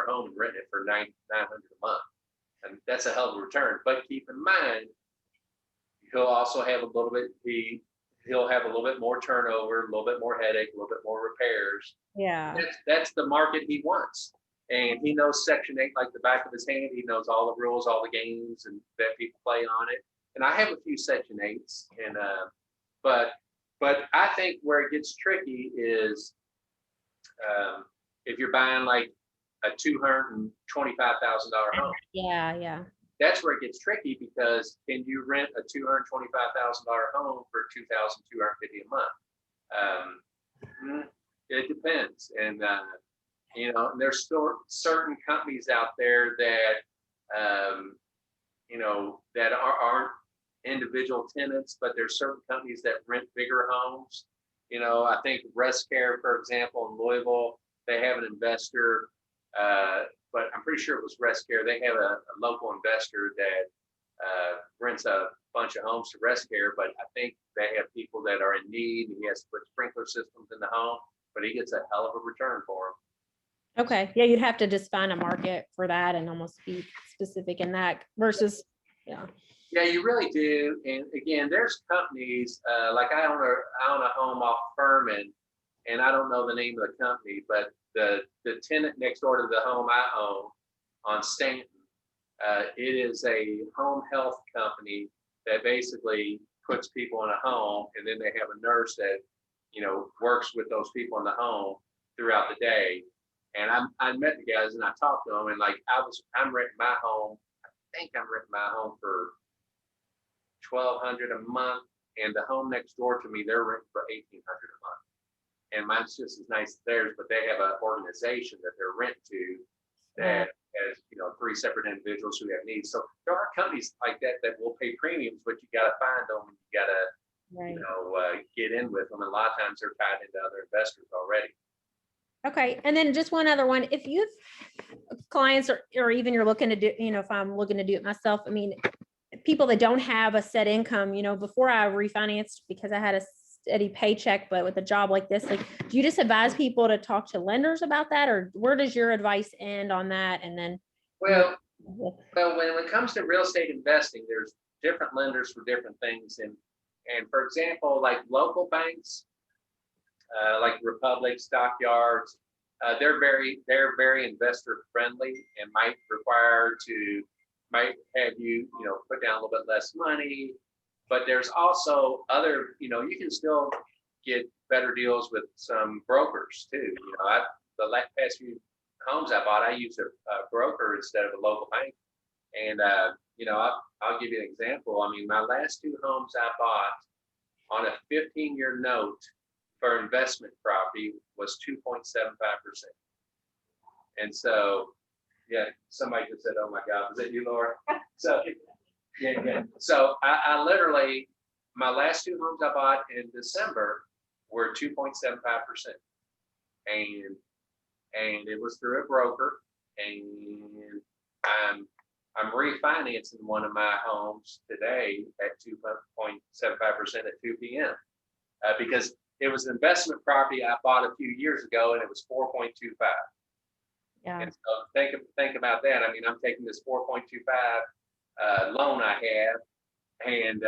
home and renting it for $900 a month, and that's a hell of a return. But keep in mind, he'll also have a little bit. He'll have a little bit more turnover, a little bit more headache, a little bit more repairs. Yeah. That's the market he wants. And he knows Section 8 like the back of his hand. He knows all the rules, all the games, and that people play on it. And I have a few Section 8s. And but I think where it gets tricky is if you're buying like a $225,000 home. Yeah. That's where it gets tricky, because can you rent a $225,000 home for $2,250 a month? It depends, and you know, there's still certain companies out there that you know, that aren't individual tenants, but there's certain companies that rent bigger homes. You know, I think ResCare, for example, in Louisville, they have an investor. But I'm pretty sure it was ResCare. They have a local investor that rents a bunch of homes to ResCare, but I think they have people that are in need, and he has to put sprinkler systems in the home, but he gets a hell of a return for them. Okay, yeah, you'd have to just find a market for that and almost be specific in that versus, yeah. Yeah, you really do. And again, there's companies, like I own a home off Furman, and I don't know the name of the company, but the tenant next door to the home I own on Stanton, it is a home health company that basically puts people in a home, and then they have a nurse that, works with those people in the home throughout the day. And I met the guys and I talked to them, and like I'm renting my home. I think I'm renting my home for $1,200 a month, and the home next door to me, they're renting for $1,800 a month. And mine's just as nice as theirs, but they have an organization that they're rent to that has, 3 separate individuals who have needs. So there are companies like that that will pay premiums, but you got to find them. And you got to, Right. get in with them. And a lot of times they're tied into other investors already. Okay, and then just one other one, if you have clients or even you're looking to do, if I'm looking to do it myself, I mean, people that don't have a set income, before I refinanced because I had a steady paycheck, but with a job like this, like, do you just advise people to talk to lenders about that, or where does your advice end on that? And then, Well, when it comes to real estate investing, there's different lenders for different things. And for example, like local banks, like Republic, Stockyards, they're very investor friendly and might have you, put down a little bit less money. But there's also other, you can still get better deals with some brokers too. The past few homes I bought, I used a broker instead of a local bank. And, I'll give you an example. I mean, my last 2 homes I bought on a 15-year note for investment property was 2.75%. And so, yeah, somebody just said, "Oh my God, was that you, Laura?" So, yeah. So I literally, my last 2 homes I bought in December were 2.75%. And it was through a broker, and I'm refinancing one of my homes today at 2.75% at 2 p.m. Because it was an investment property I bought a few years ago, and it was 4.25. yeah, And so think about that. I mean, I'm taking this 4.25 loan I have, and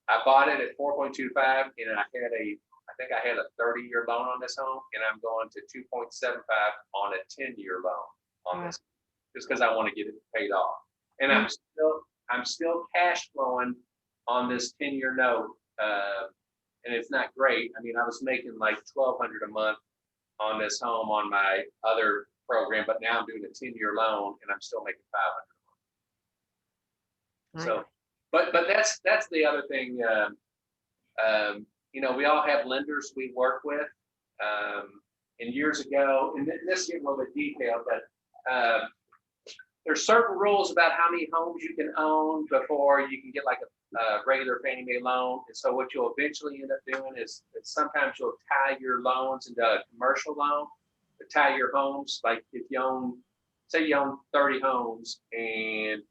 I bought it at 4.25, and I think I had a 30-year loan on this home, and I'm going to 2.75 on a 10-year loan on this, just because I want to get it paid off. And I'm still cash flowing on this 10-year note, and it's not great. I mean, I was making like $1,200 a month on this home on my other program, but now I'm doing a 10-year loan, and I'm still making $500 a month. So, but that's the other thing. We all have lenders we work with. And years ago, and this is getting a little bit detailed, but there's certain rules about how many homes you can own before you can get like a regular Fannie Mae loan. And so what you'll eventually end up doing is sometimes you'll tie your loans into a commercial loan, to tie your homes. Like if you own, say you own 30 homes and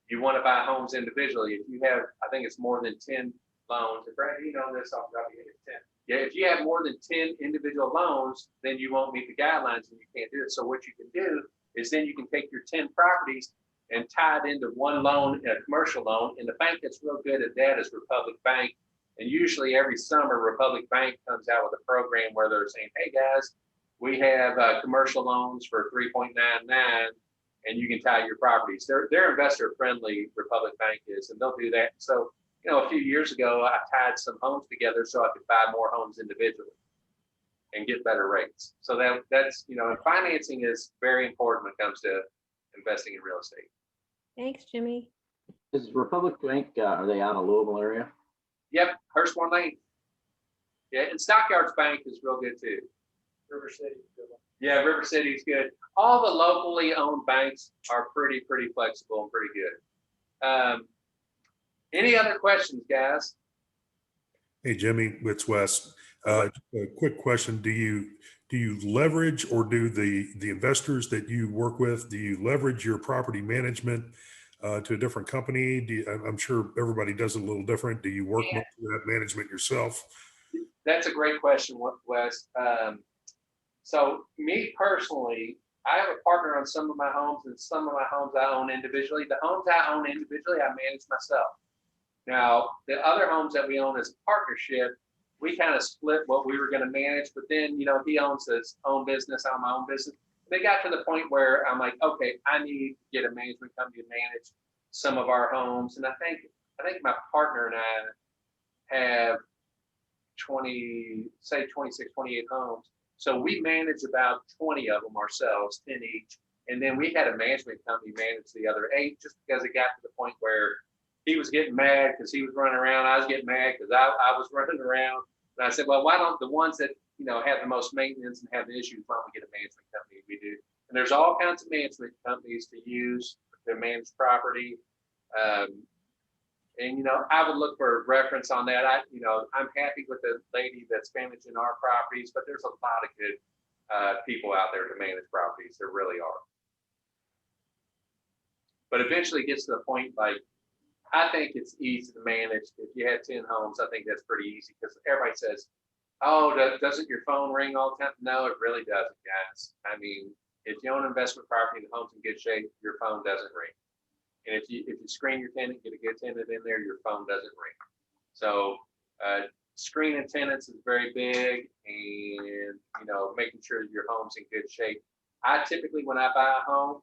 you want to buy homes individually, if you have, I think it's more than 10 loans, and Brad, this off the top of your head, 10. Yeah, if you have more than 10 individual loans, then you won't meet the guidelines and you can't do it. So what you can do is then you can take your 10 properties and tie it into one loan, a commercial loan. And the bank that's real good at that is Republic Bank. And usually every summer, Republic Bank comes out with a program where they're saying, "Hey guys, we have commercial loans for 3.99, and you can tie your properties." They're investor friendly, Republic Bank is, and they'll do that. So, a few years ago, I tied some homes together so I could buy more homes individually and get better rates. So that's, and financing is very important when it comes to investing in real estate. thanks, Jimmy. Is Republic Bank, are they out of Louisville area? Yep, Hurstmore Lane. Yeah, and Stockyards Bank is real good too. River City. Yeah, River City's good. All the locally owned banks are pretty flexible and pretty good. Any other questions, guys? Hey, Jimmy, it's Wes. A quick question. Do you leverage, or do the investors that you work with, do you leverage your property management to a different company? I'm sure everybody does it a little different. Do you work most of that management yourself? That's a great question, Wes. So me personally, I have a partner on some of my homes, and some of my homes I own individually. The homes I own individually, I manage myself. Now, the other homes that we own as a partnership, we kind of split what we were going to manage, but then, he owns his own business, I own my own business. They got to the point where I'm like, okay, I need to get a management company to manage some of our homes. And I think my partner and I have 26, 28 homes. So we manage about 20 of them ourselves, 10 each. And then we had a management company manage the other 8, just because it got to the point where he was getting mad because he was running around. I was getting mad because I was running around. And I said, well, why don't the ones that, have the most maintenance and have the issues, why don't we get a management company? We do. And there's all kinds of management companies to use to manage property. And, I would look for a reference on that. I'm happy with the lady that's managing our properties, but there's a lot of good people out there to manage properties. There really are. But eventually it gets to the point, like, I think it's easy to manage. If you had 10 homes, I think that's pretty easy, because everybody says, oh, doesn't your phone ring all the time? No, it really doesn't, guys. I mean, if you own an investment property and the home's in good shape, your phone doesn't ring. And if you screen your tenant, get a good tenant in there, your phone doesn't ring. So screening tenants is very big, and making sure your home's in good shape. I typically, when I buy a home,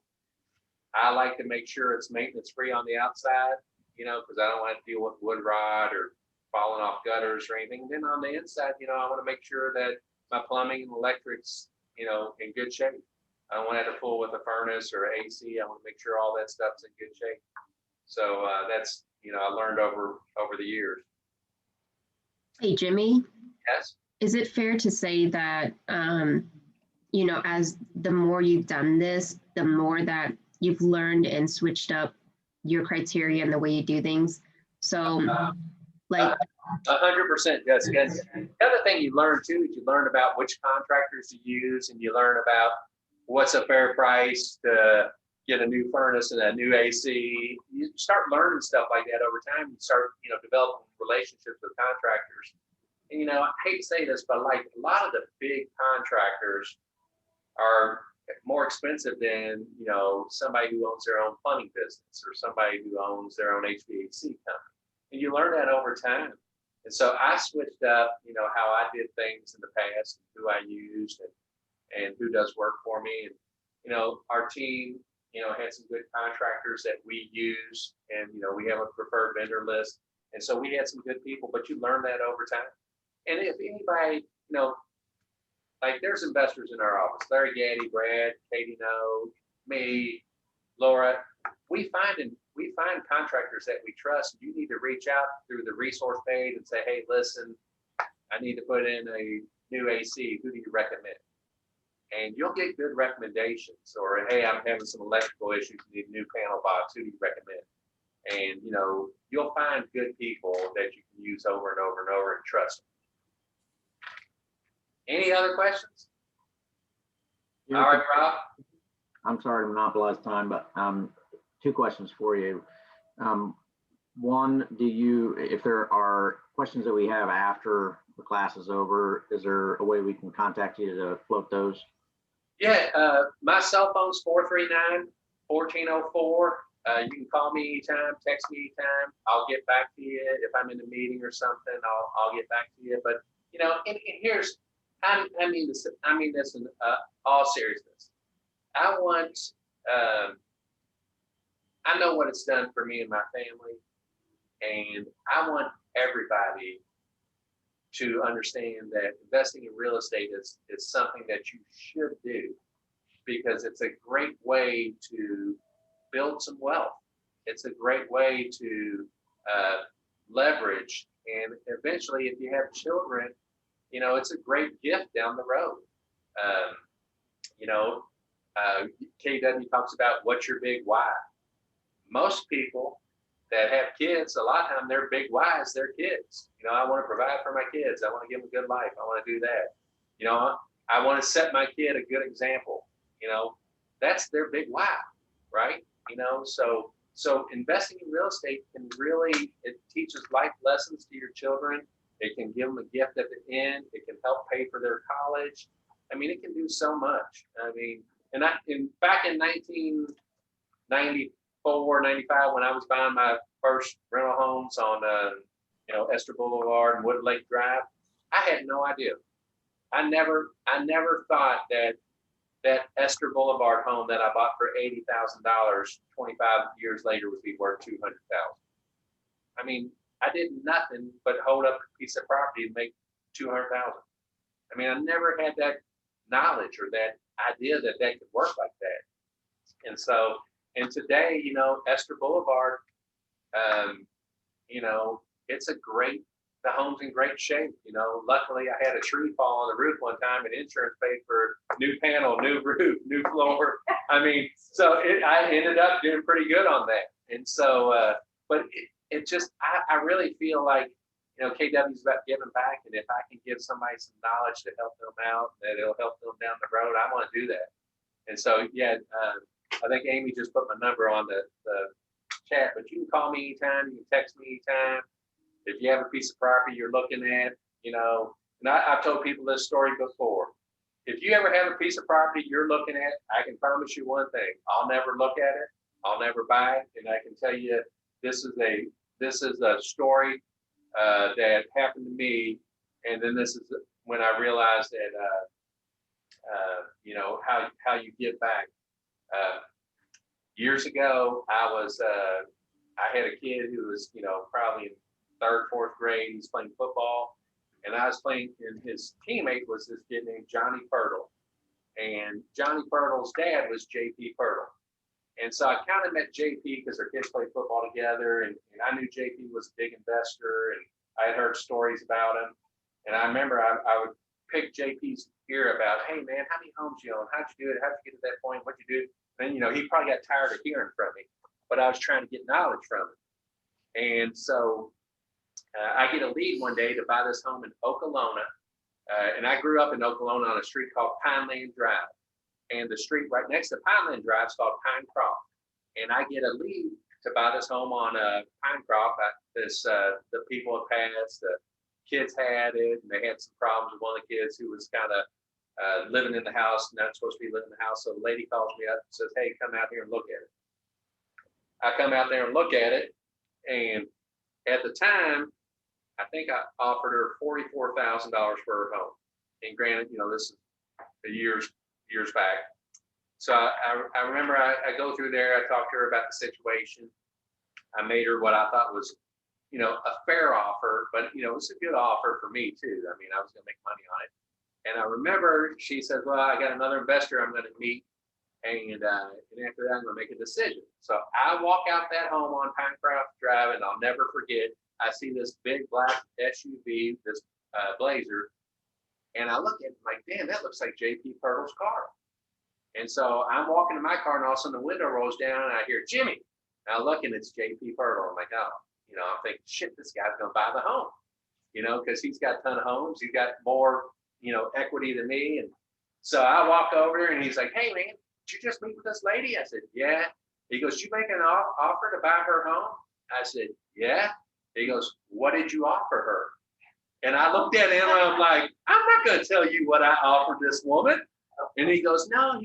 I like to make sure it's maintenance free on the outside, because I don't want to deal with wood rot or falling off gutters or anything. And then on the inside, I want to make sure that my plumbing and electrics, in good shape. I don't want to have to fool with a furnace or AC. I want to make sure all that stuff's in good shape. So that's, I learned over the years. Hey, Jimmy, Yes. is it fair to say that, as the more you've done this, the more that you've learned and switched up your criteria and the way you do things? So 100%, Jessica. The other thing you learn too is you learn about which contractors to use, and you learn about what's a fair price to get a new furnace and a new AC. You start learning stuff like that over time. You start, developing relationships with contractors. And, I hate to say this, but like a lot of the big contractors are more expensive than, somebody who owns their own plumbing business or somebody who owns their own HVAC company. And you learn that over time. And so I switched up, how I did things in the past, and who I used, and who does work for me. And, our team, had some good contractors that we use, and, we have a preferred vendor list. And so we had some good people, but you learn that over time. And if anybody, like there's investors in our office, Larry Gaddy, Brad, Katie No, me, Laura, we find contractors that we trust. You need to reach out through the resource page and say, hey, listen, I need to put in a new AC. Who do you recommend? And you'll get good recommendations. Or, hey, I'm having some electrical issues, need a new panel box. Who do you recommend? And, you'll find good people that you can use over and over and over and trust them. Any other questions? All right, Rob. I'm sorry to monopolize time, but 2 questions for you. One, if there are questions that we have after the class is over, is there a way we can contact you to float those? Yeah, my cell phone's 439-1404. You can call me anytime, text me anytime. I'll get back to you. If I'm in a meeting or something, I'll get back to you. But, and here's, I mean this in all seriousness. I know what it's done for me and my family, and I want everybody to understand that investing in real estate is something that you should do, because it's a great way to build some wealth. It's a great way to leverage, and eventually, if you have children, it's a great gift down the road. KW talks about what's your big why. Most people that have kids, a lot of time their big why is their kids. I want to provide for my kids. I want to give them a good life. I want to do that. I want to set my kid a good example. That's their big why, right? So investing in real estate can really, it teaches life lessons to your children. It can give them a gift at the end. It can help pay for their college. I mean, it can do so much. I mean, back in 1994, 95, when I was buying my first rental homes on, Esther Boulevard and Wood Lake Drive, I had no idea. I never thought that Esther Boulevard home that I bought for $80,000 25 years later would be worth $200,000. I mean, I did nothing but hold up a piece of property and make $200,000. I mean, I never had that knowledge or that idea that could work like that. And so, and today, Esther Boulevard, the home's in great shape. Luckily I had a tree fall on the roof one time and insurance paid for new panel, new roof, new floor. I mean, so I ended up doing pretty good on that. And so, but it just, I really feel like, KW is about giving back. And if I can give somebody some knowledge to help them out, that it'll help them down the road, I want to do that. And so, yeah, I think Amy just put my number on the chat, but you can call me anytime, you can text me anytime. If you have a piece of property you're looking at, and I've told people this story before. If you ever have a piece of property you're looking at, I can promise you one thing: I'll never look at it, I'll never buy it, and I can tell you this is a story that happened to me, and then this is when I realized that how you give back. Years ago, I had a kid who was probably in 3rd, 4th grade. He's playing football, and I was playing, and his teammate was this kid named Johnny Pirtle, and Johnny Pirtle's dad was JP Pirtle. And so I kind of met JP because their kids played football together, and I knew JP was a big investor, and I had heard stories about him. And I remember I would pick JP's ear about, hey man, how many homes you own? How'd you do it? How'd you get to that point? What'd you do? And he probably got tired of hearing from me, but I was trying to get knowledge from him. And so I get a lead one day to buy this home in Okolona. And I grew up in Okolona on a street called Pineland Drive. And the street right next to Pineland Drive is called Pinecroft. And I get a lead to buy this home on Pinecroft. The people had passed, the kids had it, and they had some problems with one of the kids who was kind of living in the house, not supposed to be living in the house. So the lady calls me up and says, hey, come out here and look at it. I come out there and look at it. And at the time, I think I offered her $44,000 for her home. And granted, this is years back. So I remember I go through there, I talked to her about the situation. I made her what I thought was, a fair offer, but it was a good offer for me too. I mean, I was gonna make money on it. And I remember she said, well, I got another investor I'm gonna meet, and after that, I'm gonna make a decision. So I walk out that home on Pinecroft Drive, and I'll never forget, I see this big black SUV, this Blazer, and I look at it like, damn, that looks like JP Pirtle's car. And so I'm walking to my car, and all of a sudden the window rolls down, and I hear Jimmy. And I look, and it's JP Pirtle. I'm like, oh, I'm thinking, shit, this guy's gonna buy the home, because he's got a ton of homes. He's got more, equity than me. And so I walk over there, and he's like, hey man, did you just meet with this lady? I said, yeah. He goes, you make an offer to buy her home? I said, yeah. He goes, what did you offer her? And I looked at him, and I'm like, I'm not going to tell you what I offered this woman. And he goes, no, I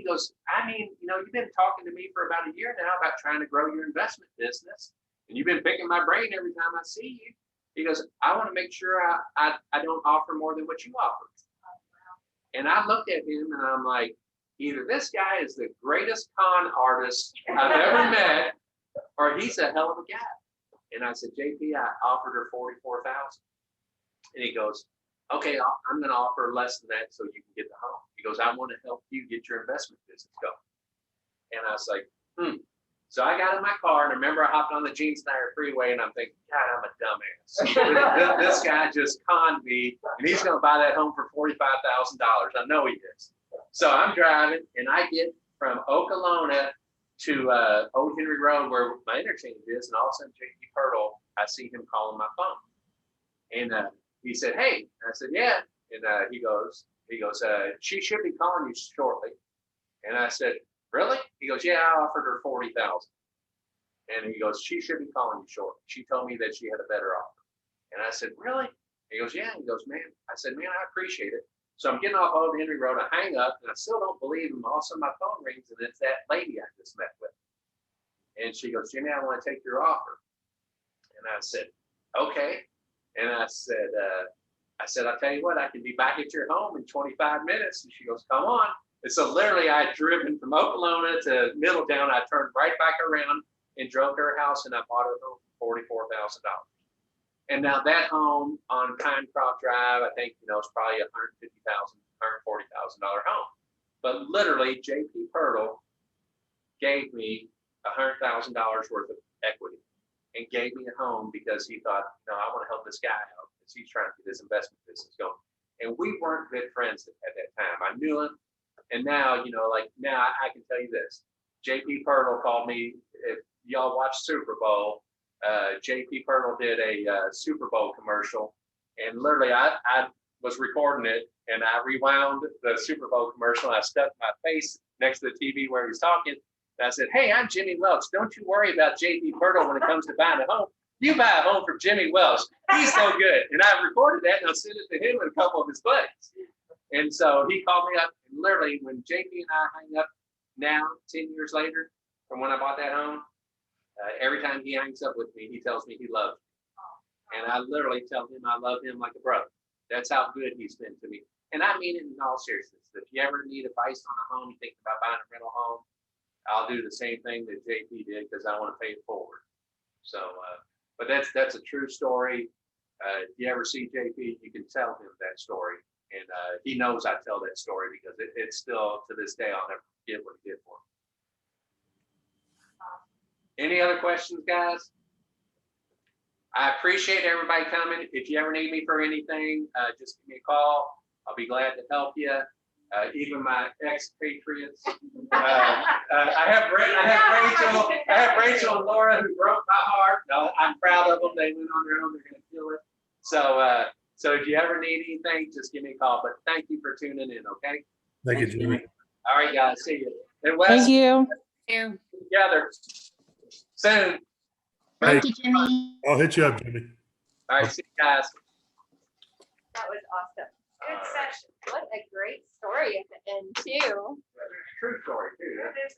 mean, you've been talking to me for about a year now about trying to grow your investment business. And you've been picking my brain every time I see you. He goes, I want to make sure I don't offer more than what you offer. And I looked at him, and I'm like, either this guy is the greatest con artist I've ever met, or he's a hell of a guy. And I said, JP, I offered her $44,000. And he goes, okay, I'm going to offer less than that so you can get the home. He goes, I want to help you get your investment business going. And I was like, So I got in my car, and I remember I hopped on the Gene Snyder Freeway, and I'm thinking, God, I'm a dumbass. This guy just conned me, and he's going to buy that home for $45,000. I know he is. So I'm driving, and I get from Okolona to Old Henry Road, where my interchange is, and all of a sudden, JP Pirtle, I see him calling my phone. And he said, hey. And I said, yeah. And he goes, she should be calling you shortly. And I said, really? He goes, yeah, I offered her $40,000. And he goes, she should be calling you shortly. She told me that she had a better offer. And I said, really? He goes, yeah. He goes, man. I said, man, I appreciate it. So I'm getting off Old Henry Road, I hang up, and I still don't believe him. All of a sudden my phone rings, and it's that lady I just met with. And she goes, Jimmy, I want to take your offer. And I said, okay. And I said, I'll tell you what, I can be back at your home in 25 minutes. And she goes, come on. And so literally I had driven from Oklahoma to Middletown. I turned right back around and drove to her house, and I bought her home for $44,000. And now that home on Pinecroft Drive, I think, it's probably $150,000, $140,000 home. But literally JP Pirtle gave me $100,000 worth of equity and gave me a home because he thought, I want to help this guy out because he's trying to get his investment business going. And we weren't good friends at that time. I knew him. And now, now I can tell you this. JP Pirtle called me. If y'all watch Super Bowl, JP Pirtle did a Super Bowl commercial. And literally I was recording it, and I rewound the Super Bowl commercial. I stuck my face next to the TV where he was talking. And I said, hey, I'm Jimmy Welch. Don't you worry about JP Pirtle when it comes to buying a home. You buy a home from Jimmy Welch. He's so good. And I recorded that, and I sent it to him and a couple of his buddies. And so he called me up, and literally when JP and I hang up now, 10 years later, from when I bought that home, every time he hangs up with me, he tells me he loves me. And I literally tell him I love him like a brother. That's how good he's been to me. And I mean it in all seriousness. If you ever need advice on a home, you think about buying a rental home, I'll do the same thing that JP did because I want to pay it forward. So, but that's a true story. If you ever see JP, you can tell him that story. And he knows I tell that story because it's still, to this day, I'll never forget what he did for him. Any other questions, guys? I appreciate everybody coming. If you ever need me for anything, just give me a call. I'll be glad to help you. Even my expatriates. I have Rachel and Laura who broke my heart. I'm proud of them. They went on their own. They're going to kill it. So if you ever need anything, just give me a call. But thank you for tuning in. Okay. Thank you, Jimmy. All right, guys. See you. And Wes, Thank you. together soon. Thank you, Jimmy. I'll hit you up, Jimmy. All right, see you guys. That was awesome. Good session. What a great story at the end too. True story too. It is